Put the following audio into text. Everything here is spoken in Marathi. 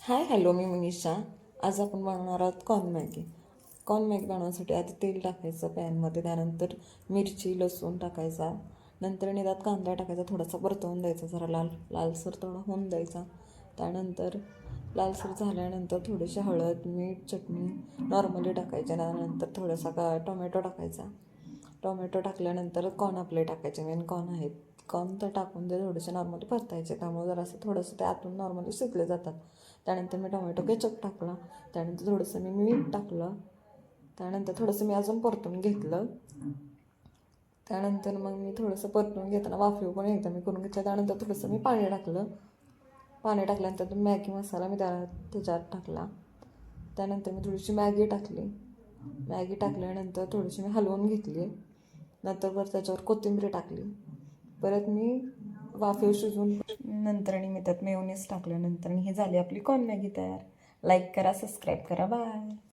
हाय हॅलो, मी मनीषा. आज आपण बनवणार आहोत कॉर्न मॅगी. कॉर्न मॅगी बनवण्यासाठी आधी तेल टाकायचं पॅनमध्ये, त्यानंतर मिरची लसूण टाकायचा, नंतर त्यात कांदा टाकायचा, थोडासा परतवून द्यायचा, जरा लालसर थोडा होऊन द्यायचा. त्यानंतर लालसर झाल्यानंतर थोडीशी हळद मीठ चटणी नॉर्मली टाकायची. त्यानंतर थोडासा टोमॅटो टाकायचा. टोमॅटो टाकल्यानंतर कॉर्न आपले टाकायचे, मेन कॉर्न आहेत. कॉर्न तर टाकून ते थोडेसे नॉर्मली परतायचे, त्यामुळे जरासं थोडंसं ते आतून नॉर्मली शिजले जातात. त्यानंतर मी टोमॅटो केचप टाकला. त्यानंतर थोडंसं मी मीठ टाकलं. त्यानंतर थोडंसं मी अजून परतून घेतलं. त्यानंतर मग मी थोडंसं परतून घेताना वाफेवर पण एकदा मी करून घेतलं. त्यानंतर थोडंसं मी पाणी टाकलं. पाणी टाकल्यानंतर मॅगी मसाला मी त्याच्यात टाकला. त्यानंतर मी थोडीशी मॅगी टाकली. मॅगी टाकल्यानंतर थोडीशी मी हलवून घेतली. नंतर परत त्याच्यावर कोथिंबीर टाकली. परत मी वाफेवर शिजवून नंतर मी त्यात मेयोनीज टाकल्यानंतर ही झाली आपली कॉर्न मॅगी तयार. लाईक करा, सबस्क्राईब करा. बाय.